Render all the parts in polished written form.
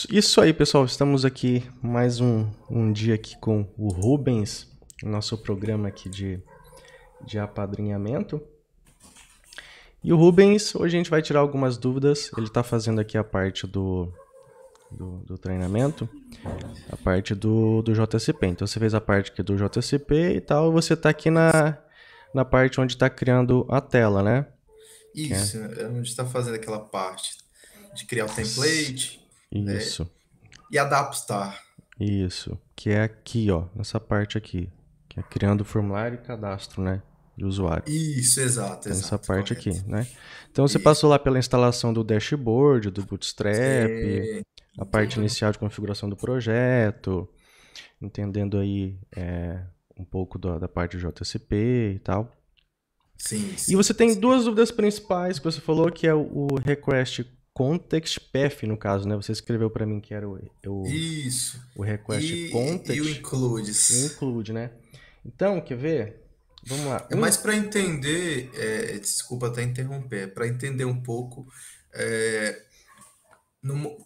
Isso aí, pessoal. Estamos aqui mais um dia aqui com o Rubens, nosso programa aqui de apadrinhamento. E o Rubens, hoje a gente vai tirar algumas dúvidas. Ele está fazendo aqui a parte do treinamento, a parte do JCP. Então você fez a parte aqui do JCP e tal, e você está aqui na parte onde está criando a tela, né? Isso, é onde está fazendo aquela parte de criar o template, né? Isso, E adaptar. isso. Que é aqui, ó, nessa parte aqui, que é criando o formulário e cadastro, né, de usuário. Isso, exato, Tem essa exato, parte aqui, correto. né? Então você Isso. passou lá pela instalação do dashboard, do Bootstrap, Sim, a parte tudo. inicial de configuração do projeto, entendendo aí um pouco da parte de JCP e tal. Sim, E sim, você com tem certeza. duas dúvidas principais que você falou, que é o request context path, no caso, né? Você escreveu para mim que era Isso. o request E o context e o includes. include, né? Então, quer ver? Vamos lá. É mais para entender, desculpa até interromper, para entender um pouco é, no,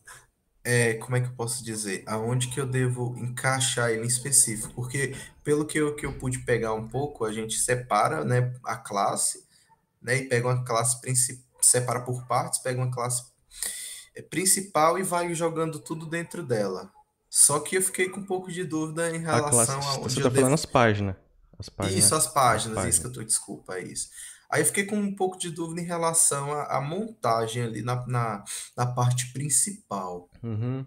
como é que eu posso dizer? Aonde que eu devo encaixar ele em específico? Porque pelo que eu pude pegar um pouco, a gente separa, né, a classe, né, e pega uma classe principal, separa por partes, pega uma classe principal e vai jogando tudo dentro dela. Só que eu fiquei com um pouco de dúvida em A classe, relação a você onde eu tá falando devo. as páginas. As Isso, páginas. as As páginas, isso que páginas. eu tô, desculpa, é isso. Aí eu fiquei com um pouco de dúvida em relação à montagem ali na parte principal. Uhum.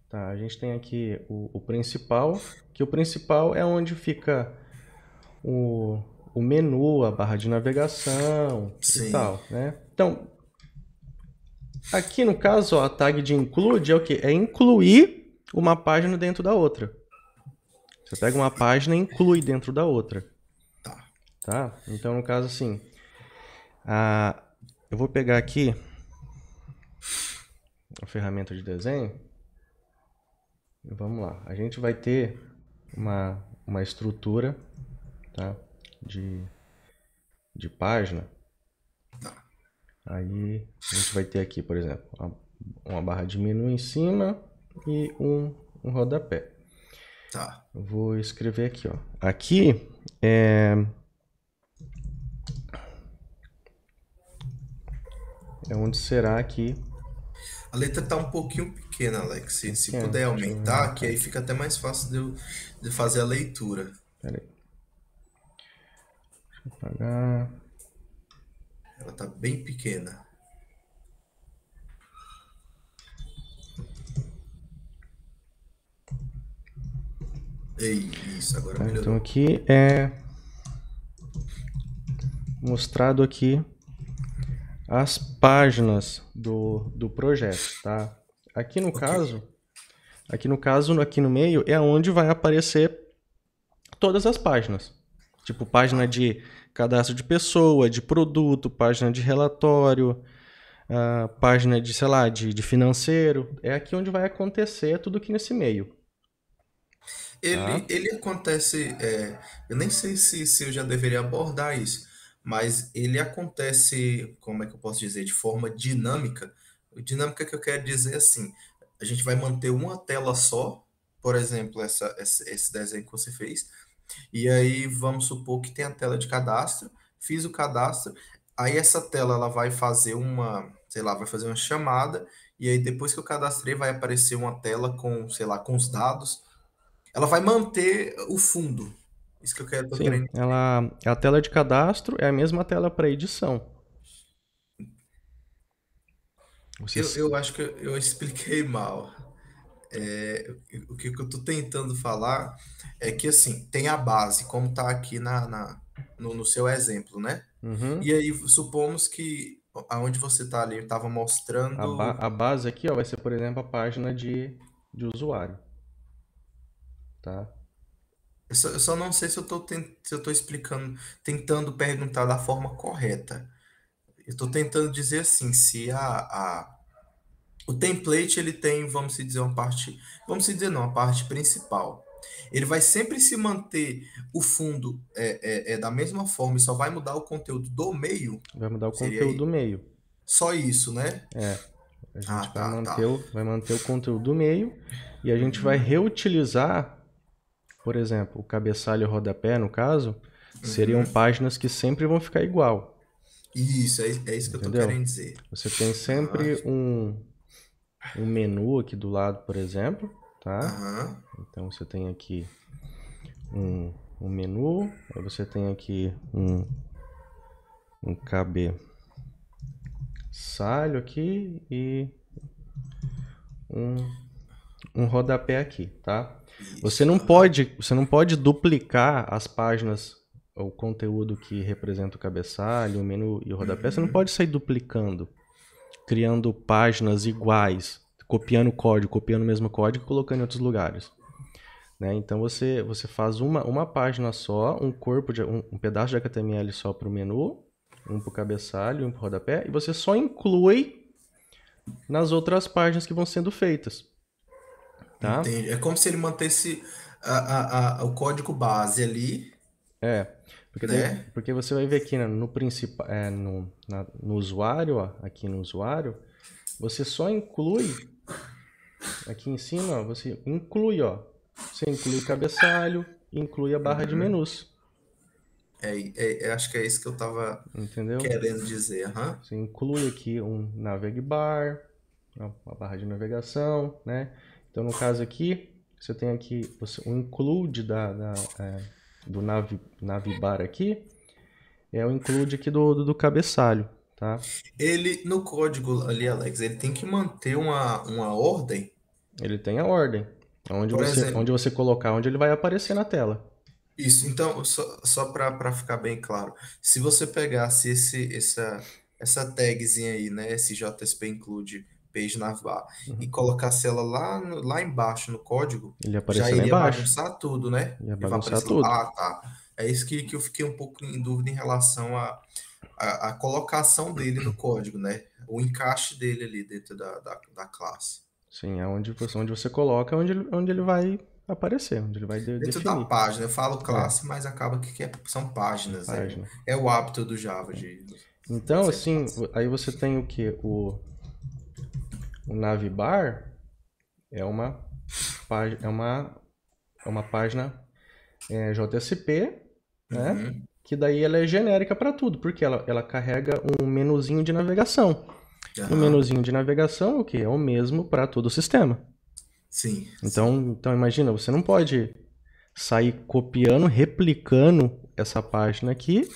Tá, a gente tem aqui o principal, que o principal é onde fica o, o menu, a barra de navegação e Sim. tal, né? Então, aqui no caso, ó, a tag de include é o quê? É incluir uma página dentro da outra. Você pega uma página e inclui dentro da outra, Tá. tá? Então, no caso, assim, a, eu vou pegar aqui a ferramenta de desenho e vamos lá. A gente vai ter uma estrutura, tá? De, de página. Aí a gente vai ter aqui, por exemplo, uma barra de menu em cima e um rodapé. Tá. Eu vou escrever aqui, ó. Aqui é onde será aqui. A letra tá um pouquinho pequena, Alex. Se Pequeno. puder Deixa eu aumentar, que aumentar aí aqui. fica até mais fácil de fazer a leitura. Pera aí. Deixa eu apagar. Ela tá bem pequena. Ei, isso, agora Tá, então melhorou. aqui é mostrado aqui as páginas do projeto, tá? Aqui no Ok. caso, aqui no meio é onde vai aparecer todas as páginas. Tipo, página Tá. de cadastro de pessoa, de produto, página de relatório, página de, sei lá, de financeiro. É aqui onde vai acontecer tudo aqui nesse meio, tá? Ele acontece. Eu nem sei se eu já deveria abordar isso, mas ele acontece, como é que eu posso dizer, de forma dinâmica. Dinâmica que eu quero dizer assim: a gente vai manter uma tela só, por exemplo, esse desenho que você fez. E aí vamos supor que tem a tela de cadastro, fiz o cadastro, aí essa tela ela vai fazer uma, sei lá, vai fazer uma chamada, e aí depois que eu cadastrei vai aparecer uma tela com, sei lá, com os dados. Ela vai manter o fundo. Isso que tô Sim, querendo. a tela de cadastro é a mesma tela para edição. Você, Eu acho que eu expliquei mal. O que eu estou tentando falar é que assim, tem a base, como está aqui no seu exemplo, né? uhum. E aí, supomos que aonde você está ali, estava mostrando. A base aqui, ó, vai ser, por exemplo, a página de usuário, tá? Eu só não sei se eu tô explicando, tentando perguntar da forma correta. Eu estou tentando dizer assim, se o template ele tem, vamos se dizer, uma parte, vamos se dizer não, a parte principal. Ele vai sempre se manter o fundo da mesma forma e só vai mudar o conteúdo do meio. Vai mudar o Seria conteúdo do aí? meio. Só isso, né? É. A Ah, gente tá, tá. vai manter o conteúdo do meio e a gente vai reutilizar, por exemplo, o cabeçalho e o rodapé, no caso, seriam Uhum. páginas que sempre vão ficar igual, Isso, é isso que eu tô entendeu? querendo dizer. Você tem Aham, sempre um menu aqui do lado, por exemplo, tá? aham. Então você tem aqui um menu, aí você tem aqui um cabeçalho aqui e um, um rodapé aqui, tá? Isso, aham. Você não pode duplicar as páginas, o conteúdo que representa o cabeçalho, o menu e o rodapé. Você não Uhum. pode sair duplicando, criando páginas iguais, copiando o código, copiando o mesmo código e colocando em outros lugares. Né? Então você faz uma página só, um corpo de um pedaço de HTML só para o menu, um para o cabeçalho, um para o rodapé, e você só inclui nas outras páginas que vão sendo feitas, tá? Entendi. É como se ele mantesse o código base ali, É, porque daí, né? porque você vai ver aqui né, no principal, no usuário, ó, aqui no usuário, você só inclui aqui em cima, ó, você inclui, ó, você inclui o cabeçalho, inclui a barra de menus, Acho que é isso que eu tava entendeu? querendo dizer. Aham. Você inclui aqui um navig bar, uma barra de navegação, né? Então no caso aqui, você tem aqui um include do navbar aqui, é o include aqui do cabeçalho, tá? Ele, no código ali, Alex, ele tem que manter uma ordem. Ele tem a ordem, Por exemplo, onde você colocar, onde ele vai aparecer na tela. isso. Então, só para ficar bem claro, se você pegasse essa tagzinha aí, né? Esse JSP include page navbar e colocasse ela lá embaixo no código, Ele ia já aparecer lá iria embaixo, bagunçar tudo, né? ia Ele vai bagunçar aparecer lá. tudo. Ah, tá. É isso que eu fiquei um pouco em dúvida em relação a colocação dele no código, né? O encaixe dele ali dentro da classe. Sim, é onde você coloca, onde ele vai aparecer, onde ele vai Dentro da definir. página, eu falo É, classe, mas acaba que são páginas. página. É o hábito do Java de Então, fazer assim, classe. aí você tem o que? O navbar é é uma, é uma página JSP, né? Uhum. Que daí ela é genérica para tudo, porque ela carrega um menuzinho de navegação. E o Aham. menuzinho de navegação, o que? É o mesmo para todo o sistema. Sim, sim. Então imagina, você não pode sair copiando, replicando essa página aqui,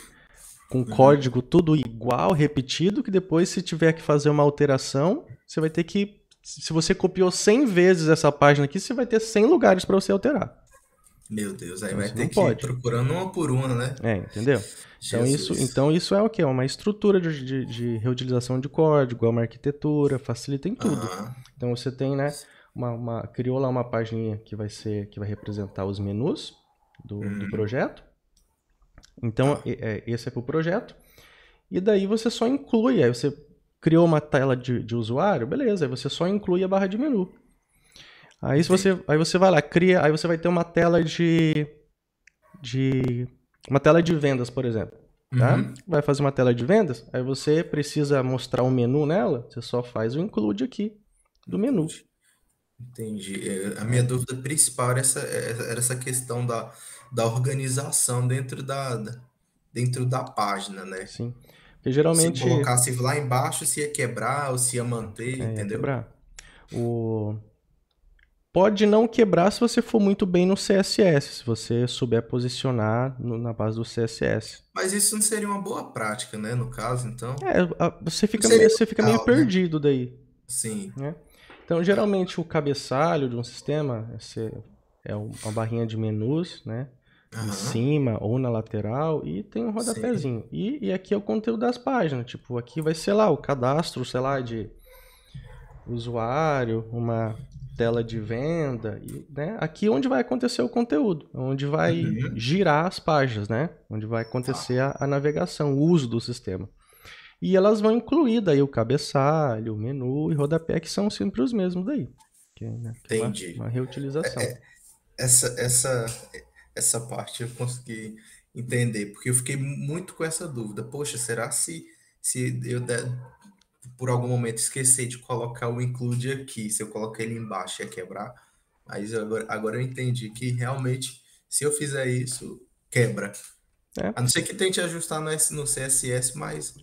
com Uhum. código tudo igual, repetido, que depois se tiver que fazer uma alteração, você vai ter que, se você copiou 100 vezes essa página aqui, você vai ter 100 lugares para você alterar. Meu Deus, aí Então vai você ter não que ir pode. procurando uma por uma, né? Entendeu? Jesus. Então isso é o quê? É uma estrutura de reutilização de código, é uma arquitetura, facilita em tudo. Aham. Então você tem, né, criou lá uma pagininha que vai representar os menus do Uhum. projeto. Então Tá. esse é para o projeto. E daí você só inclui, aí você criou uma tela de usuário, beleza, aí você só inclui a barra de menu. Entendi. Aí você vai lá, cria, aí você vai ter de uma tela de vendas, por exemplo, tá? Uhum. Vai fazer uma tela de vendas, aí você precisa mostrar um menu nela, você só faz o include aqui do menu, Include. Entendi. A minha né? dúvida principal era essa questão da organização dentro da página, né? Sim. Porque Se eu geralmente colocasse lá embaixo, se ia quebrar ou se ia manter, ia entendeu? quebrar. O Pode não quebrar se você for muito bem no CSS, se você souber posicionar na base do CSS. Mas isso não seria uma boa prática, né? No caso, então. Não Você seria fica meio legal, né? perdido daí, Sim. né? Então, geralmente, o cabeçalho de um sistema é uma barrinha de menus, né? Em Aham. cima ou na lateral e tem um Sim. rodapézinho. E aqui é o conteúdo das páginas. Tipo, aqui vai ser lá o cadastro, sei lá, de usuário, uma tela de venda, e, né? Aqui é onde vai acontecer o conteúdo, onde vai Uhum. girar as páginas, né? Onde vai Tá. acontecer a navegação, o uso do sistema. E elas vão incluir daí o cabeçalho, o menu e rodapé, que são sempre os mesmos daí. Que é Entendi. uma reutilização. Essa, essa, essa parte eu consegui entender, porque eu fiquei muito com essa dúvida. Poxa, será se eu por algum momento esquecer de colocar o include aqui, se eu colocar ele embaixo ia quebrar, mas agora eu entendi que realmente, se eu fizer isso, quebra. É. A não ser que tente ajustar no CSS, mas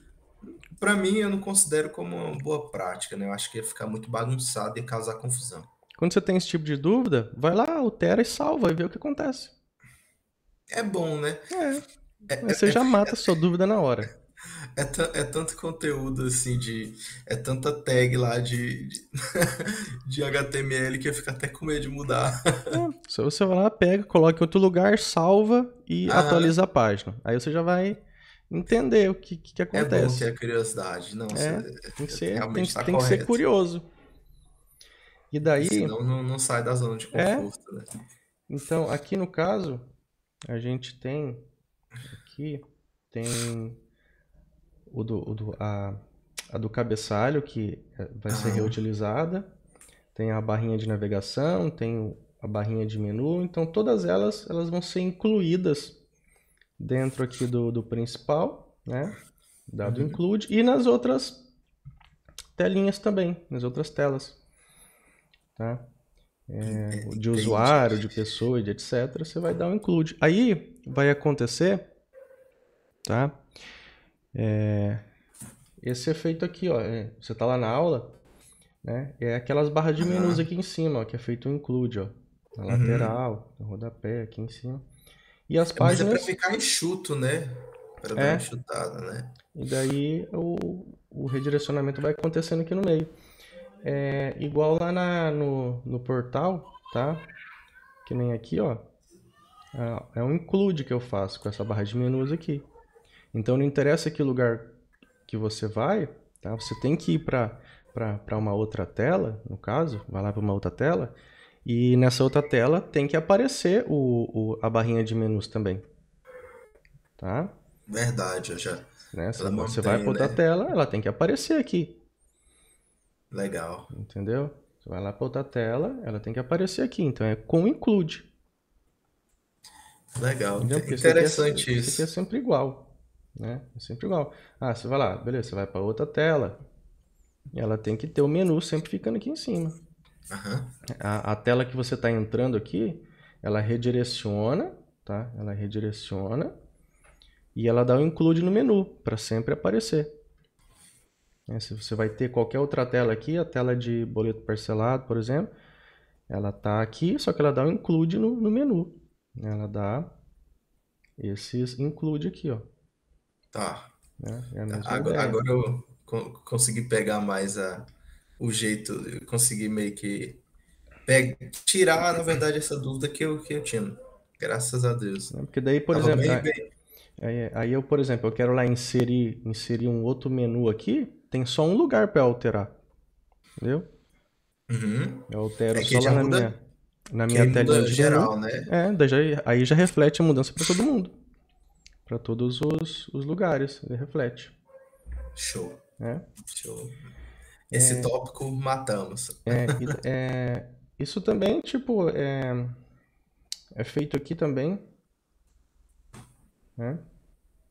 para mim eu não considero como uma boa prática, né? Eu acho que ia ficar muito bagunçado e ia causar confusão. Quando você tem esse tipo de dúvida, vai lá, altera e salva e vê o que acontece. É bom, né? É, É, aí você é, já mata a sua dúvida na hora. é tanto conteúdo assim é tanta tag lá de HTML que eu fico até com medo de mudar. É, se você vai lá, pega, coloca em outro lugar, salva e Aham, atualiza a página. Aí você já vai entender o que é bom acontece. ter a curiosidade. Nossa, É, realmente está tem que ser correto. curioso. E Porque daí, senão não sai da zona de é, conforto, né? então aqui no caso, a gente tem, aqui, tem a do cabeçalho, que vai ser Aham, reutilizada. Tem a barrinha de navegação, tem a barrinha de menu. Então todas elas vão ser incluídas dentro aqui do principal, né? Dado uhum. include. E nas outras telinhas também, nas outras telas, tá? De Entendi. usuário, de pessoa e de etc. Você vai dar um include. Aí vai acontecer, tá? Esse efeito aqui, ó. Você tá lá na aula, né? É aquelas barras de menus Aham, aqui em cima, ó, que é feito um include, ó. Na uhum. lateral, no rodapé aqui em cima. E as Mas é para páginas, ficar enxuto, né? Para dar uma é. enxutada, né? E daí o redirecionamento vai acontecendo aqui no meio. É igual lá no portal, tá? Que nem aqui, ó. É um include que eu faço com essa barra de menus aqui. Então não interessa que lugar que você vai, tá? Você tem que ir para uma outra tela, no caso, vai lá para uma outra tela, e nessa outra tela tem que aparecer a barrinha de menus também, tá? Verdade, eu já. Né? Ela Você vai mantém, para outra né? tela, ela tem que aparecer aqui, Legal. entendeu? Você vai lá para outra tela, ela tem que aparecer aqui, então é com include, Legal. entendeu? Porque Interessante isso aqui é isso. sempre igual, né? É sempre igual. Ah, você vai lá, beleza, você vai para outra tela, e ela tem que ter o menu sempre ficando aqui em cima. Aham. A tela que você está entrando aqui, ela redireciona, tá? Ela redireciona e ela dá o include no menu para sempre aparecer. Se você vai ter qualquer outra tela aqui, a tela de boleto parcelado, por exemplo, ela tá aqui, só que ela dá o include no menu. Ela dá esses include aqui, ó. Tá. Né? É a Tá. mesma Agora ideia. eu consegui pegar mais o jeito, eu consegui meio que tirar, na verdade, essa dúvida que eu tinha. Graças a Deus. Né? Porque daí, por Tava exemplo, bem. aí eu, por exemplo, eu quero lá inserir um outro menu aqui, tem só um lugar para alterar, entendeu? Uhum. Eu altero É que só lá já muda, na que minha aí telinha muda de geral, menu. né? Aí já reflete a mudança para todo mundo. Para todos os lugares. Ele reflete. Show. Né? Show. Esse tópico matamos. Isso também, tipo, é feito aqui também. Né?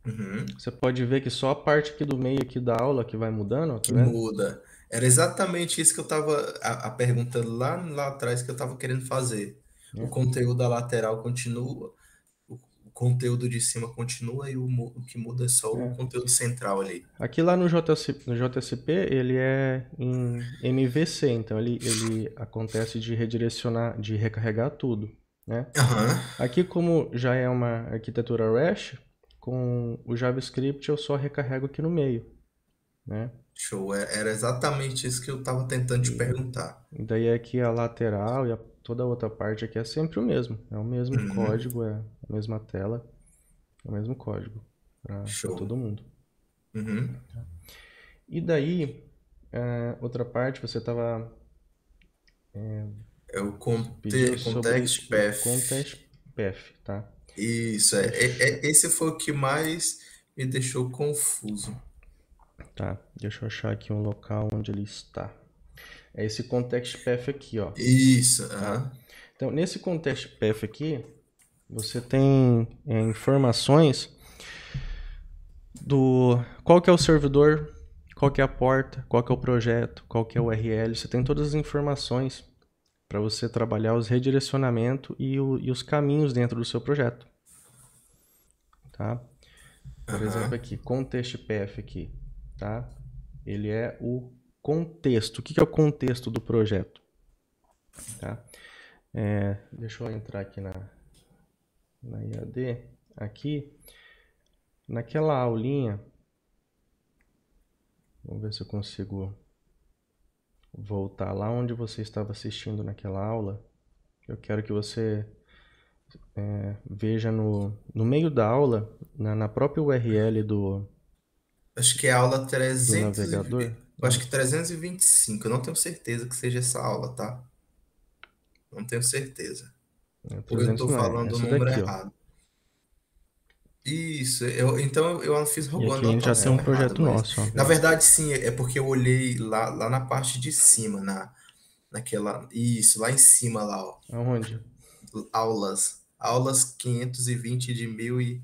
Uhum. Você pode ver que só a parte aqui do meio aqui da aula que vai mudando, ó, tá Que vendo? muda. Era exatamente isso que eu tava. A pergunta lá atrás que eu tava querendo fazer. O Né? conteúdo da lateral continua, o conteúdo de cima continua e o que muda é só o É. conteúdo central ali. Aqui lá no JSP ele é em MVC, então ele acontece de redirecionar, de recarregar tudo. Né? Aham. Aqui, como já é uma arquitetura REST, com o JavaScript eu só recarrego aqui no meio, né? Show. Era exatamente isso que eu tava tentando te E perguntar. daí aqui a lateral e toda a outra parte aqui é sempre o mesmo. É o mesmo Uhum. código, é a mesma tela, é o mesmo código para Show. todo mundo. Uhum. E daí, outra parte, você É o pediu sobre context o path. context path, tá? Isso, esse foi o que mais me deixou confuso. Tá, deixa eu achar aqui um local onde ele está. É esse context path aqui, ó. Isso, Tá? aham. Então, nesse context path aqui, você tem informações do qual que é o servidor, qual que é a porta, qual que é o projeto, qual que é o URL. Você tem todas as informações para você trabalhar os redirecionamentos e os caminhos dentro do seu projeto. Tá? Por exemplo, Aham. aqui, contextPath aqui, tá? Ele é o contexto. O que é o contexto do projeto? Tá? Deixa eu entrar aqui na IAD. Aqui, naquela aulinha, vamos ver se eu consigo voltar lá onde você estava assistindo naquela aula. Eu quero que você veja no meio da aula, na própria URL Acho que é a aula do 300 navegador. eu acho que 325. Eu não tenho certeza que seja essa aula, tá? Não tenho certeza. Ou eu 300 tô não é, falando o essa número daqui, ó. errado. Isso, então eu fiz E alguma aqui a gente já tem anotação um errada, projeto mas nosso, ó. na verdade sim, é porque eu olhei lá na parte de cima, naquela, isso, lá em cima lá, ó, Aonde? aulas 520 de 1100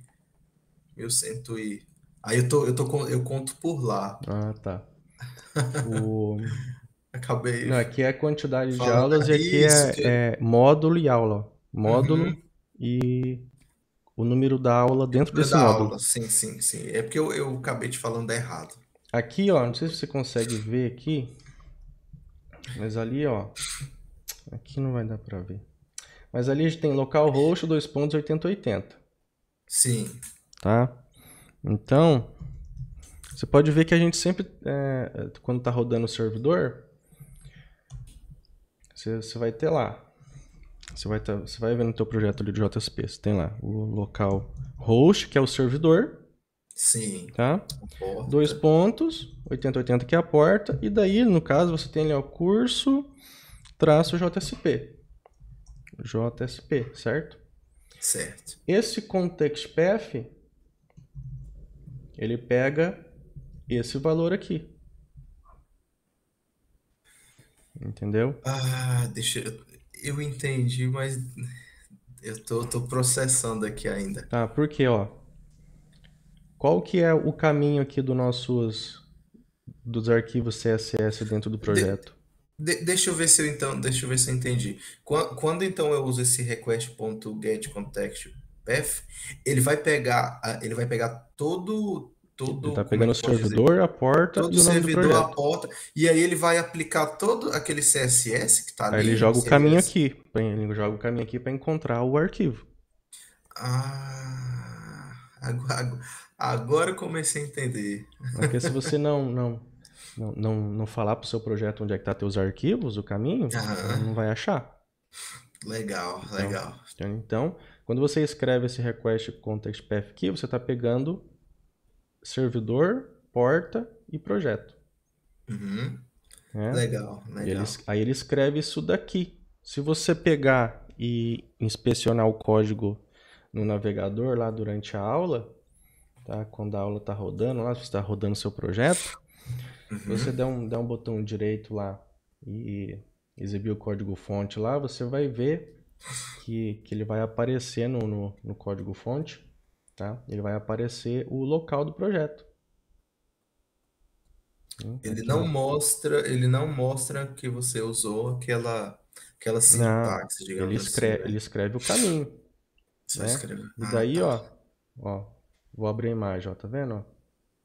e aí eu conto por lá. Ah, tá. O... Acabei Não, aqui é a quantidade de falando aulas e aqui isso que é módulo e aula. Módulo uhum. e o número da aula dentro Número desse da módulo. aula, sim, sim, sim. É porque eu acabei te falando errado. Aqui, ó, não sei se você consegue ver aqui, mas ali, ó, aqui não vai dar pra ver. Mas ali a gente tem localhost 2.8080, Sim. tá? Então, você pode ver que a gente sempre, quando tá rodando o servidor, você vai ter lá. Você vai ver no teu projeto ali do JSP, você tem lá o local host, que é o servidor, Sim. tá? A Dois porta. pontos, 8080 que é a porta, e daí, no caso, você tem ali o curso traço JSP. JSP, certo? Certo. Esse context path, ele pega esse valor aqui, entendeu? Ah, eu entendi, mas eu tô processando aqui ainda. Tá, porque, ó, qual que é o caminho aqui dos arquivos CSS dentro do De- projeto? deixa eu ver se eu entendi. Quando então eu uso esse request.getContextPath, ele vai pegar Ele tá como é pegando o que eu posso dizer? servidor, a porta Todo e o nome do servidor, a projeto. porta, e aí ele vai aplicar todo aquele CSS que está Aí ele ali, o joga o caminho CSS. aqui. Ele joga o caminho aqui para encontrar o arquivo. Ah, agora eu comecei a entender. Porque se você não falar para o seu projeto onde é que tá teus arquivos, o caminho, Aham, não vai achar. legal, Então, legal. então, quando você escreve esse request context path aqui, você está pegando servidor, porta e projeto, Uhum, né? legal, legal. Aí ele escreve isso daqui. Se você pegar e inspecionar o código no navegador lá durante a aula, tá? Quando a aula está rodando lá, você está rodando seu projeto, se você Uhum. der um botão direito lá e exibir o código fonte lá, você vai ver que ele vai aparecer no código fonte, tá? Ele vai aparecer o local do projeto. Aqui, ó. Ele não mostra que você usou aquela Não, sintaxe, digamos assim, ele né? escreve o caminho, Só né? escreve. E Ah, daí, tá. ó, vou abrir a imagem, ó, tá vendo? Ó?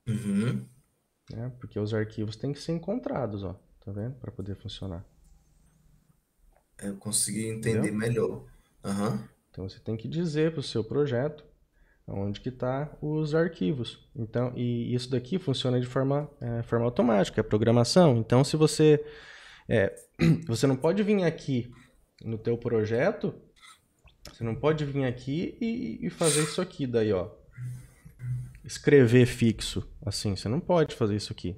Uhum. Né? Porque os arquivos têm que ser encontrados, ó, tá vendo? Para poder funcionar, Eu consegui entender entendeu? melhor. Aham. Então você tem que dizer para o seu projeto onde que tá os arquivos. Então, e isso daqui funciona de forma automática, é programação. Então, se você você não pode vir aqui no teu projeto, você não pode vir aqui e fazer isso aqui daí, ó. Escrever fixo, assim, você não pode fazer isso aqui,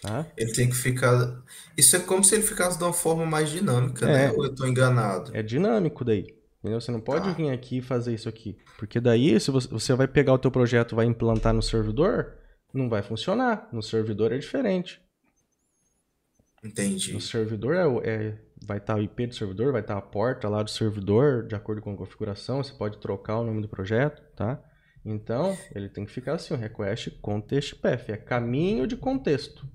tá? Ele tem que ficar. Isso é como se ele ficasse de uma forma mais dinâmica, né? É, Ou eu tô enganado? é dinâmico daí. Entendeu? Você não pode Tá, vir aqui e fazer isso aqui. Porque daí, se você vai pegar o teu projeto e vai implantar no servidor, não vai funcionar. No servidor é diferente. No entendi. servidor vai estar o IP do servidor, vai estar a porta lá do servidor, de acordo com a configuração. Você pode trocar o nome do projeto, tá? Então, ele tem que ficar assim, o request context path, é caminho de contexto.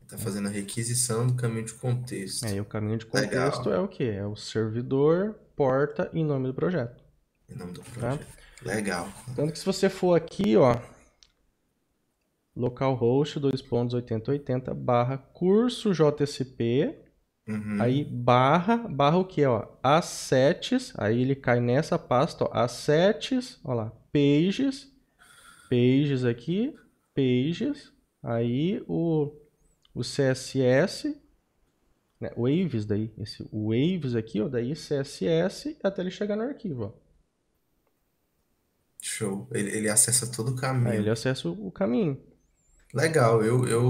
Tá fazendo a requisição do caminho de contexto. Aí o caminho de contexto Legal. é o quê? É o servidor, porta e nome do projeto. Em nome do Tá? projeto. Legal. Tanto que se você for aqui, ó, localhost 2.8080 barra curso JSP, aí barra o que, ó? Assets, aí ele cai nessa pasta, ó, assets, ó lá, pages aqui, pages, aí o CSS, né, waves daí, esse waves aqui, ó, daí CSS até ele chegar no arquivo, ó. Show. Ele acessa todo o Aí ele caminho. acessa o caminho, Legal.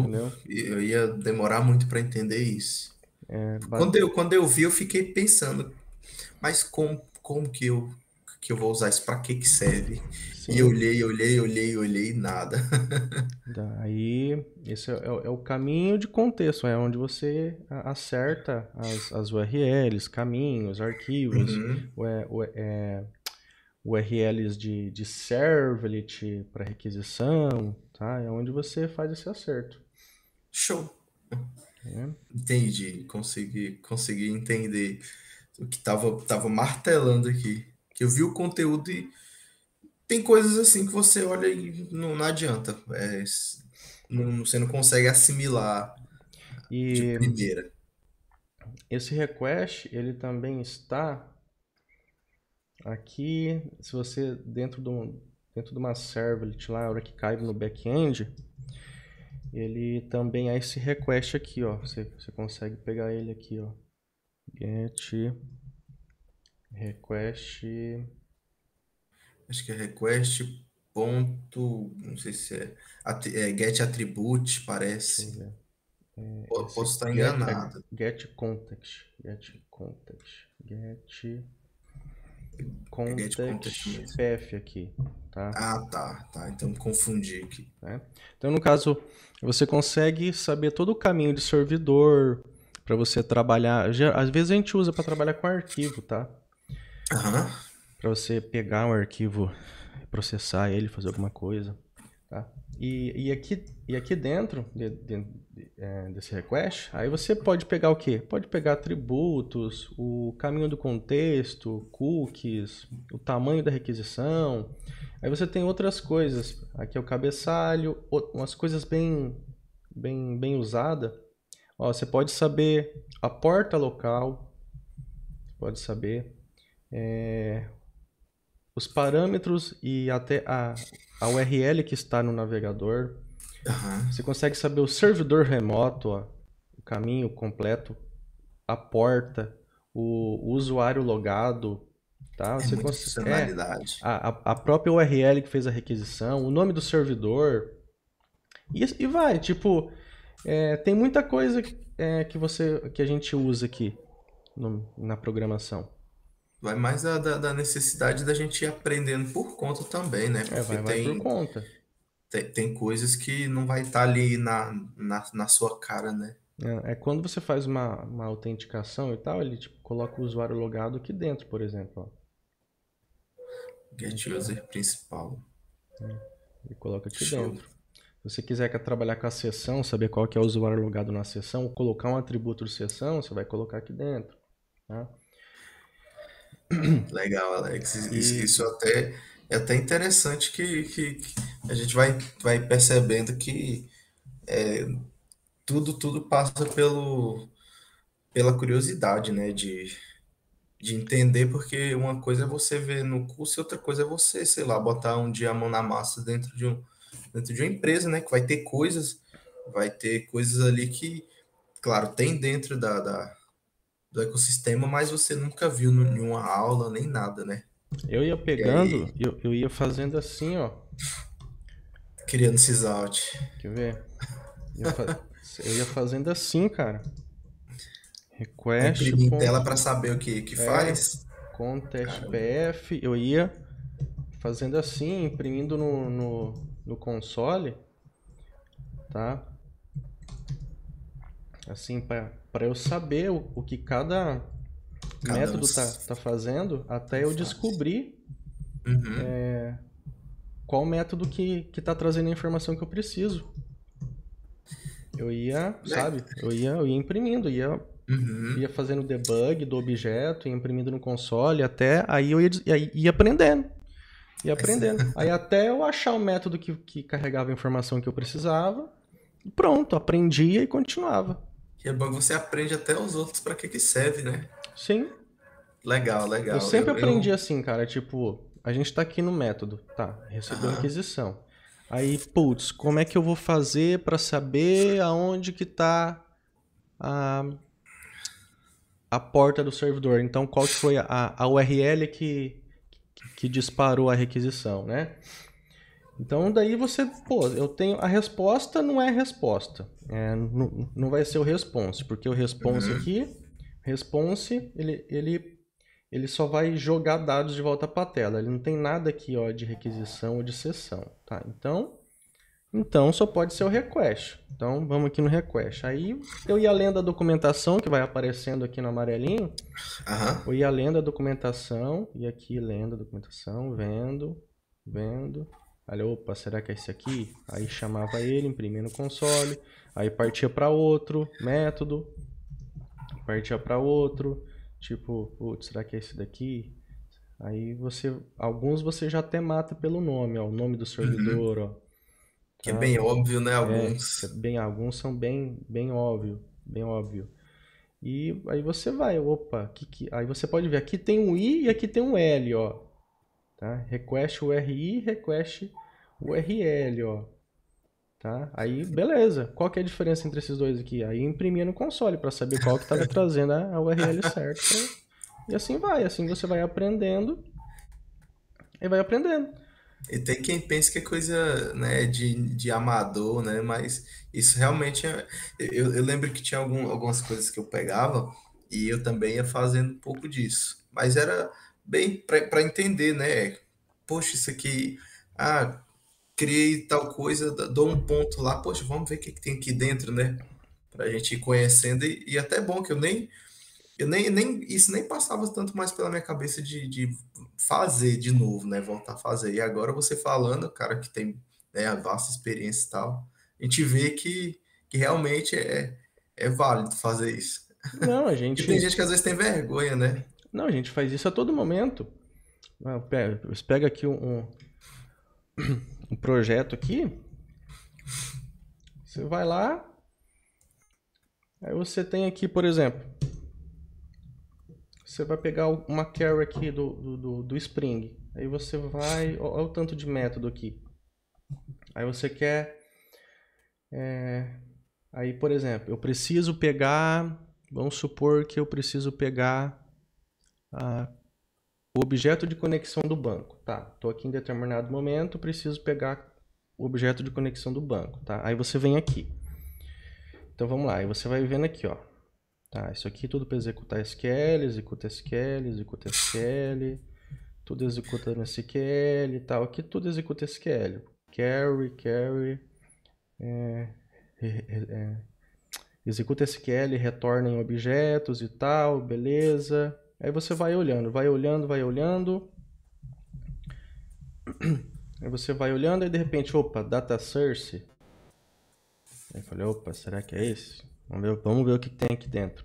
entendeu? Eu ia demorar muito para entender isso. É, Quando eu vi, eu fiquei pensando, mas como que eu vou usar isso? Para que serve? E eu sim. olhei, nada. Daí, esse é o caminho de contexto, é onde você acerta as URLs, caminhos, arquivos, Uhum. URLs de servlet para requisição, tá? É onde você faz esse acerto, Show. né? Entendi. Consegui entender o que tava martelando aqui. Que eu vi o conteúdo e tem coisas assim que você olha e não adianta. Você não consegue assimilar de E primeira. esse request, ele também está aqui, se você dentro de uma servlet lá, a hora que cai no back-end, ele também é esse request aqui, ó. Você consegue pegar ele aqui, ó. Get request. Acho que é request ponto, não sei se é get attribute, Deixa eu parece. ver. Posso Esse estar enganado. get context. Get context. Get É get context context mesmo. path aqui, tá? Ah, tá. Então confundi aqui. Né? Então, no caso, você consegue saber todo o caminho de servidor para você trabalhar. Às vezes a gente usa para trabalhar com arquivo, tá? Aham. Para você pegar um arquivo, processar ele, fazer alguma coisa, tá? E aqui dentro desse request, aí você pode pegar o quê? Pode pegar atributos, o caminho do contexto, cookies, o tamanho da requisição. Aí você tem outras coisas. Aqui é o cabeçalho, umas coisas bem usadas. Ó, você pode saber a porta local, pode saber os parâmetros e até a URL que está no navegador. Aham. Você consegue saber o servidor remoto, ó, o caminho completo, a porta, o usuário logado, tá? É Você muita consegue, funcionalidade. a própria URL que fez a requisição, o nome do servidor e vai, tipo, tem muita coisa que a gente usa aqui na programação. Vai mais da necessidade da gente ir aprendendo por conta também, né? Porque Vai por conta. tem coisas que não vai estar ali na sua cara, né? É quando você faz uma autenticação e tal, ele tipo, coloca o usuário logado aqui dentro, por exemplo. Ó. Get Aqui, ó. user principal. Ele coloca aqui Show. dentro. Se você quiser trabalhar com a sessão, saber qual que é o usuário logado na sessão, ou colocar um atributo de sessão, você vai colocar aqui dentro. Tá? Legal, Alex. E Isso é até interessante que a gente vai percebendo que tudo passa pela curiosidade, né? De entender, porque uma coisa é você ver no curso e outra coisa é você, sei lá, botar um dia a mão na massa dentro de uma empresa, né? Que vai ter coisas ali que, claro, tem dentro do ecossistema, mas você nunca viu em uma aula nem nada, né? eu ia E aí, pegando, eu ia fazendo assim, ó. criando sysout. Quer ver? Ia fa- Eu ia fazendo assim, cara. Vai Request. imprimir em tela para saber o que É, faz. contest Caramba, PF. Eu ia fazendo assim, imprimindo no console, tá? Assim, para eu saber o que cada cada um método tá fazendo, até eu faz. descobrir Uhum. qual método que tá trazendo a informação que eu preciso. Eu ia, sabe? Eu ia imprimindo, ia Uhum. fazendo debug do objeto, ia imprimindo no console, até aí eu ia aprendendo. Ia aprendendo. Aí até eu achar o método que carregava a informação que eu precisava, e pronto, aprendia e continuava. E é bom que você aprende até os outros para que serve, né? Sim, Legal, eu legal. sempre aprendi assim, cara, tipo, a gente tá aqui no método, tá, recebeu a Aham. requisição. Aí, putz, como é que eu vou fazer para saber aonde que tá a, a porta do servidor? Então, qual que foi a URL que disparou a requisição, né? Então daí você, pô, eu tenho a resposta não é resposta, não vai ser o response, porque o response Uhum. aqui, response ele só vai jogar dados de volta para a tela, ele não tem nada aqui ó de requisição ou de sessão, tá? Então só pode ser o request. Então vamos aqui no request. Aí eu ia lendo a documentação que vai aparecendo aqui no amarelinho, Aham. eu ia lendo a documentação e aqui lendo a documentação, vendo. Aí, opa, será que é esse aqui? Aí chamava ele, imprimia no console, aí partia para outro método, partia para outro, tipo, putz, será que é esse daqui? Aí alguns você já até mata pelo nome, ó, o nome do Uhum. servidor, ó, Que é tá? bem óbvio, né? Que é Alguns. bem, alguns são bem óbvio, bem óbvio. E aí você vai, opa, aí você pode ver, aqui tem um I e aqui tem um L, ó. Tá? Request URI, request URL, ó. Tá? Aí, beleza. Qual que é a diferença entre esses dois aqui? Aí eu imprimia no console para saber qual que estava trazendo a URL certa. E assim vai, assim você vai aprendendo e vai aprendendo. E tem quem pense que é coisa, né, de amador, né? Mas isso realmente é. Eu lembro que tinha algumas coisas que eu pegava e eu também ia fazendo um pouco disso. Mas era bem para entender, né? Poxa, isso aqui. Ah, criei tal coisa, dou um ponto lá. Poxa, vamos ver o que que tem aqui dentro, né? Pra gente ir conhecendo. E até bom que isso nem passava tanto mais pela minha cabeça de fazer de novo, né? Voltar a fazer. E agora você falando, cara, que tem, né, a vasta experiência e tal, a gente vê que realmente é válido fazer isso. Não, a E tem gente, gente que às vezes tem vergonha, né? não, a gente faz isso a todo momento. Você pega aqui um projeto aqui, você vai lá, aí você tem aqui, por exemplo, você vai pegar uma carry aqui do Spring. Aí você vai. Olha o tanto de método aqui. Aí você quer. Aí, por exemplo, eu preciso pegar. Vamos supor que eu preciso pegar o objeto de conexão do banco. Tá, estou aqui em determinado momento, preciso pegar o objeto de conexão do banco. Tá, aí você vem aqui. Então vamos lá, aí você vai vendo aqui, ó. Tá, isso aqui tudo para executar SQL, executa SQL, executa SQL, tudo executa no SQL e tal. Aqui tudo executa SQL. Carry, executa SQL, retorna em objetos e tal, beleza. Aí você vai olhando, vai olhando, vai olhando. Aí você vai olhando e de repente, opa, data source. Aí eu falei, opa, será que é esse? Vamos ver o que tem aqui dentro.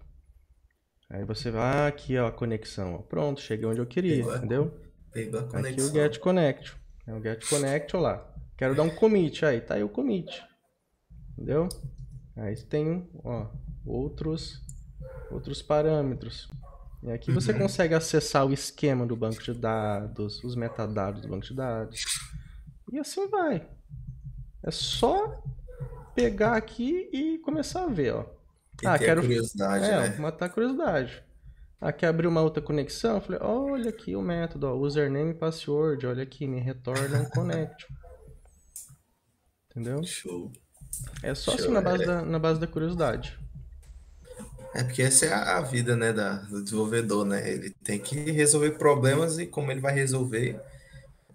Aí você vai, aqui ó, a conexão. Ó. Pronto, cheguei onde eu queria, Pegou entendeu? pegou a Aqui o conexão. get connect. É o get connect, ó lá. Quero dar um commit, aí tá aí o commit. Entendeu? Aí tem, ó, outros parâmetros. E aqui você Uhum. consegue acessar o esquema do banco de dados, os metadados do banco de dados. E assim vai. É só pegar aqui e começar a ver, ó. E Ah, ter a quero. curiosidade, né? Matar a curiosidade. Ah, quer abrir uma outra conexão? Eu falei, olha aqui o método, ó, username e password, olha aqui, me retorna um connect. Entendeu? Show. É só assim Show. na base da curiosidade. É porque essa é a vida, né, do desenvolvedor, né? Ele tem que resolver problemas e como ele vai resolver,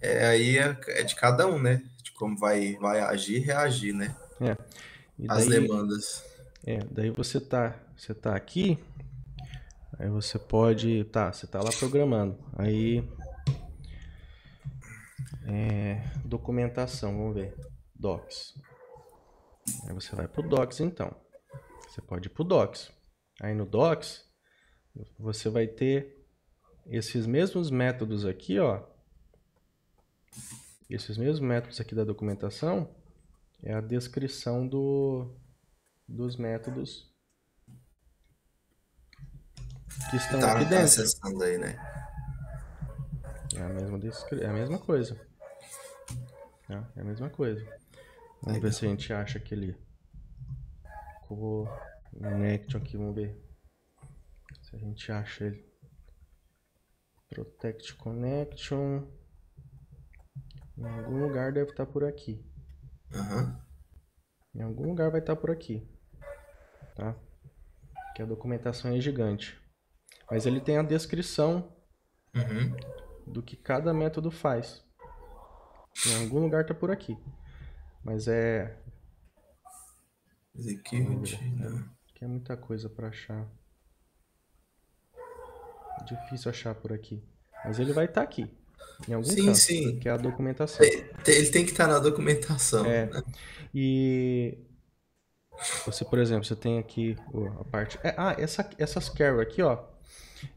é de cada um, né? De como vai agir e reagir, né? É. E As daí, demandas. daí você tá aqui, aí você pode, tá, você tá lá programando. Aí Documentação, vamos ver. Docs. Aí você vai pro Docs então. Você pode ir pro Docs. Aí no Docs, você vai ter esses mesmos métodos aqui, ó. Esses mesmos métodos aqui da documentação é a descrição dos métodos que estão aqui Tá dentro. acessando aí, né? É a mesma coisa. Tá? É a mesma coisa. Vamos ver se a gente acha aquele connection aqui, vamos ver se a gente acha ele. Protect connection. Em algum lugar deve estar por aqui. Aham. Em algum lugar vai estar por aqui. Tá? Que a documentação é gigante. Mas ele tem a descrição Uhum. do que cada método faz. Em algum lugar tá por aqui. Mas Execute. Não. que é muita coisa para achar. É difícil achar por aqui. Mas ele vai estar aqui. Em algum Sim, canto. sim. Que é a documentação. Ele tem que estar na documentação. É. E você, por exemplo, você tem aqui a parte... essas carry aqui, ó.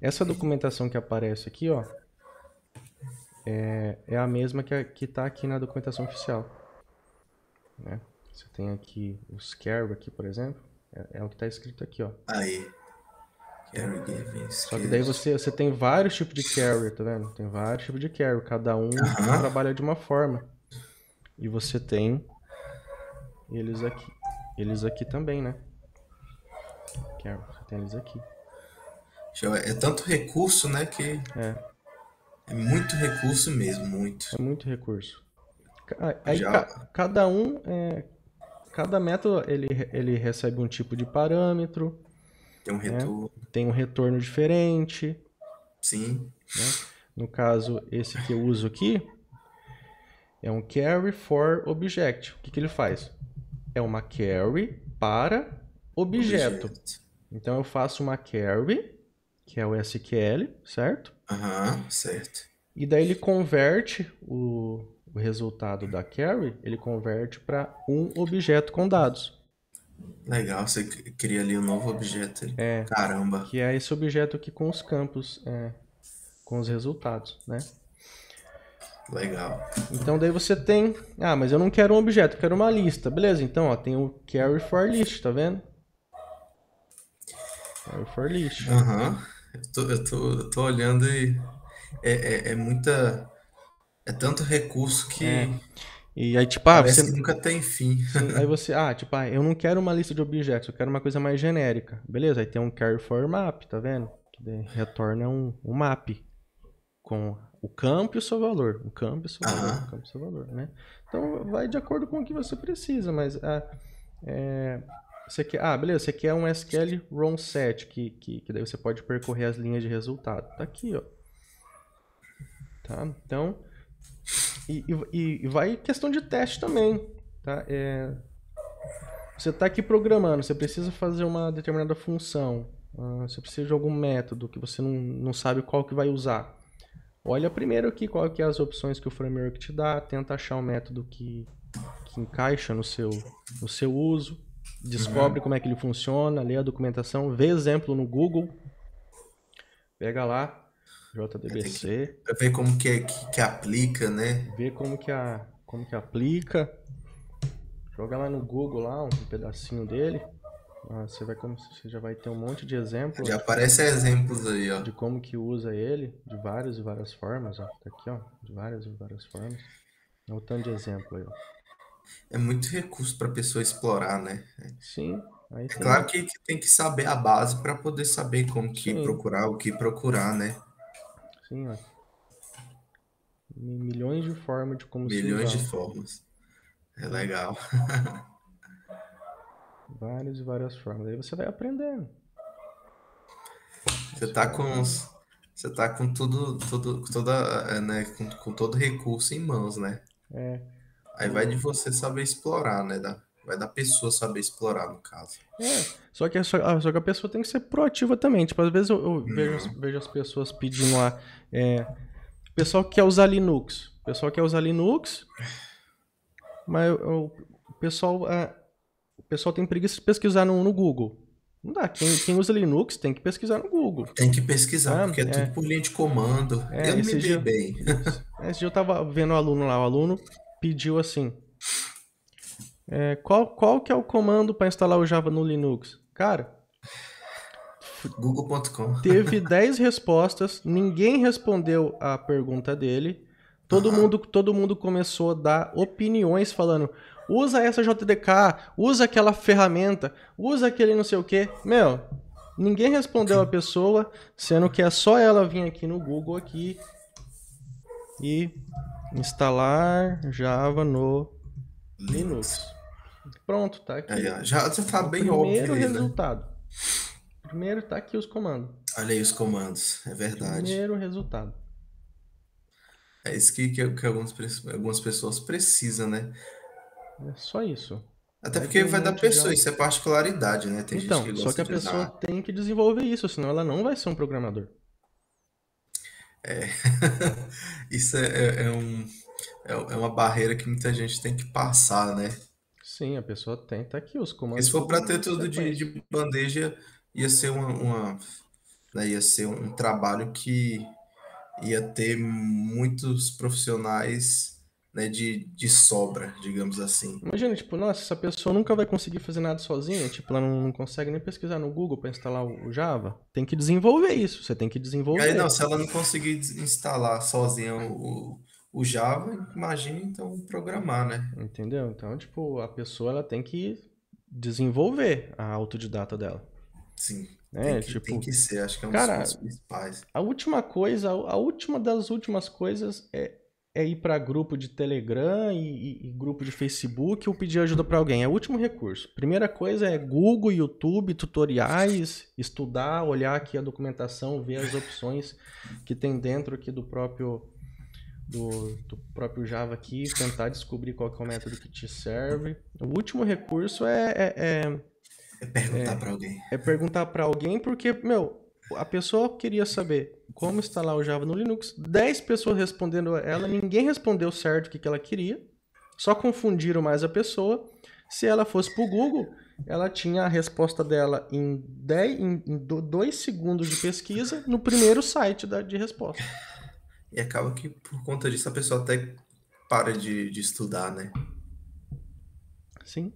Essa documentação que aparece aqui, ó. É a mesma que tá aqui na documentação oficial. Né? Você tem aqui os carry aqui, por exemplo. É o que tá escrito aqui, ó. Aí. Carry given. Só que daí você tem vários tipos de carry, tá vendo? Tem vários tipos de carry. Cada um Aham. trabalha de uma forma. E você tem eles aqui. Eles aqui também, né? Carry. Você tem eles aqui. É tanto recurso, né? Que é muito recurso mesmo, muito. É muito recurso. Aí Já cada um... Cada método ele recebe um tipo de parâmetro. tem um retorno. Tem um retorno diferente. Sim. Né? No caso, esse que eu uso aqui é um carry for object. O que ele faz? É uma carry para objeto. Então eu faço uma carry, que é o SQL, certo? Aham, certo. E daí ele converte o resultado da carry, ele converte para um objeto com dados. Legal, você cria ali um novo objeto. Caramba. Que é esse objeto aqui com os campos, com os resultados, né? Legal. Então daí você tem... mas eu não quero um objeto, eu quero uma lista. Beleza, então ó, tem o carry for list, tá vendo? Carry for list. Aham. Eu tô olhando e é muita... É tanto recurso que E aí, tipo, parece você... que nunca tem fim. Sim, aí você... tipo, eu não quero uma lista de objetos, eu quero uma coisa mais genérica. Beleza, aí tem um carry for map, tá vendo? Que daí retorna um map com o campo e o seu valor. O campo e o seu valor. O campo e o seu valor, né? Então vai de acordo com o que você precisa, mas você quer, beleza, você quer um SQL ROM set, que daí você pode percorrer as linhas de resultado. Tá aqui, ó. Tá? Então, e vai questão de teste também, tá? Você tá aqui programando, você precisa fazer uma determinada função, você precisa de algum método que você não sabe qual que vai usar. Olha primeiro aqui qual que é as opções que o framework te dá, tenta achar um método que encaixa no seu uso, descobre como é que ele funciona, lê a documentação, vê exemplo no Google, pega lá, JDBC. Pra ver como que aplica, né? Vê como que aplica, joga lá no Google lá um pedacinho dele, você já vai ter um monte de exemplos. Já aparecem exemplos aí, ó. De como que usa ele, de várias e várias formas, ó. Tá aqui, ó, de várias e várias formas. Olha o tanto de exemplo aí, ó. É muito recurso para a pessoa explorar, né? Sim. Aí É claro que tem que saber a base para poder saber como que procurar, o que procurar, né? Sim, ó. Milhões de formas de como se Milhões usar. de formas. É legal. Várias e várias formas. Aí você vai aprendendo. Você tá com com todo recurso em mãos, né? Aí vai de você saber explorar, né? Vai da pessoa saber explorar, no caso. Só que a pessoa tem que ser proativa também. Tipo, às vezes eu vejo as pessoas pedindo lá. pessoal que quer usar Linux. O pessoal quer usar Linux, mas o pessoal tem preguiça de pesquisar no Google. Não dá. Quem usa Linux tem que pesquisar no Google. Tem que pesquisar, Tá? porque é tudo por linha de comando. Eu não me Esse dei dia. bem. Isso. Esse dia eu tava vendo o aluno lá. O aluno pediu assim: qual que é o comando para instalar o Java no Linux? Cara, Google.com. teve 10 respostas, ninguém respondeu a pergunta dele. Aham. Todo mundo começou a dar opiniões falando: usa essa JDK, usa aquela ferramenta, usa aquele não sei o que. Meu, ninguém respondeu a pessoa, sendo que é só ela vir aqui no Google aqui e instalar Java no Linux. Linux. Pronto, tá aqui. Aí, ó, já tá O bem óbvio primeiro aí, né? resultado. Primeiro tá aqui os comandos. Olha aí os comandos, é verdade. Primeiro resultado. É isso que algumas pessoas precisam, né? É só isso. Até Aí porque tem um vai da monte de pessoa, algo. isso é particularidade, né? Tem gente Então, que só que gosta a de pessoa usar. tem que desenvolver isso, senão ela não vai ser um programador. Isso é uma barreira que muita gente tem que passar, né? Sim, a pessoa tem. Tá aqui os Porque se comandos for para tudo ter em tudo sequência. de bandeja, ia ser né, ia ser um trabalho que ia ter muitos profissionais, né, de sobra, digamos assim. Imagina, tipo, nossa, essa pessoa nunca vai conseguir fazer nada sozinha. Tipo, ela não consegue nem pesquisar no Google para instalar o Java. Tem que desenvolver isso. Você tem que Aí, não, desenvolver. se ela não conseguir instalar sozinha o Java, imagine então programar, né? Entendeu? Então, tipo, a pessoa ela tem que desenvolver a autodidata dela. Sim, Né? tem Tipo, que ser, acho que é um dos pontos cara, principais. a última coisa, a última das últimas coisas é ir para grupo de Telegram e grupo de Facebook ou pedir ajuda para alguém. É o último recurso. Primeira coisa é Google, YouTube, tutoriais, estudar, olhar aqui a documentação, ver as opções que tem dentro aqui do próprio Java aqui, tentar descobrir qual que é o método que te serve. O último recurso É perguntar para alguém. é perguntar para alguém, porque, meu, a pessoa queria saber como instalar o Java no Linux. 10 pessoas respondendo a ela, ninguém respondeu certo o que ela queria, só confundiram mais a pessoa. Se ela fosse pro Google, ela tinha a resposta dela em 2 segundos de pesquisa no primeiro site de resposta. E acaba que por conta disso a pessoa até para de estudar, né? Sim,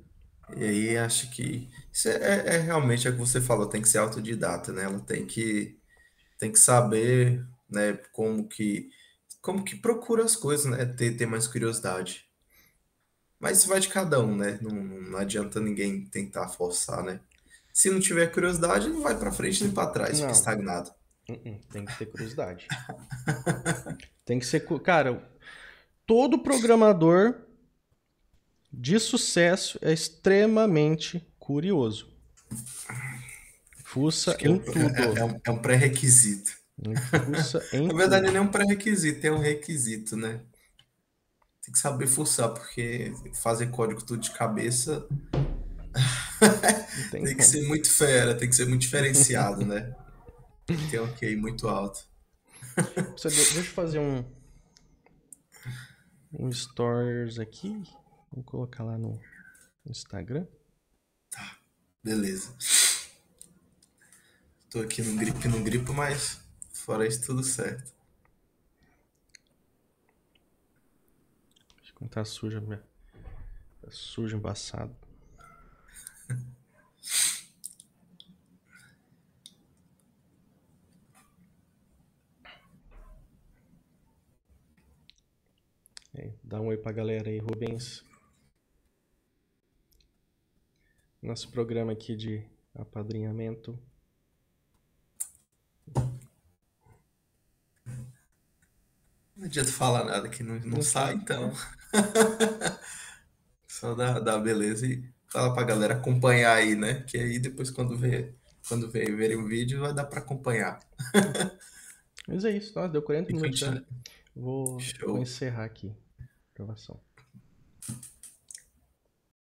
E aí acho que isso é realmente é o que você falou, tem que ser autodidata, né? Ela tem que saber, né, como que procura as coisas, né? Ter mais curiosidade. Mas isso vai de cada um, né? Não adianta ninguém tentar forçar, né? Se não tiver curiosidade, não vai para frente nem para trás, fica não, estagnado. tem que ter curiosidade. Tem que ser. Cara, todo programador de sucesso é extremamente curioso. Acho Fuça que em tudo. é um pré-requisito. Fuça em Na verdade, tudo. não é um pré-requisito, é um requisito, né? Tem que saber fuçar, porque fazer código tudo de cabeça Não tem tem que como. ser muito fera, tem que ser muito diferenciado, né? Tem que ter um QI muito alto. Deixa eu fazer um stories aqui. Vou colocar lá no Instagram. Beleza. Tô aqui num gripe, mas fora isso tudo certo. Acho que não tá sujo, tá sujo, embaçado. Dá um oi pra galera aí, Rubens. Nosso programa aqui de apadrinhamento. Não adianta falar nada que não Não sai, sai, então. Só dá beleza e fala pra galera acompanhar aí, né? Que aí depois quando verem o vídeo vai dar pra acompanhar. Mas é isso, nossa, deu 40 E minutos já. continua. Vou Show. encerrar aqui a gravação.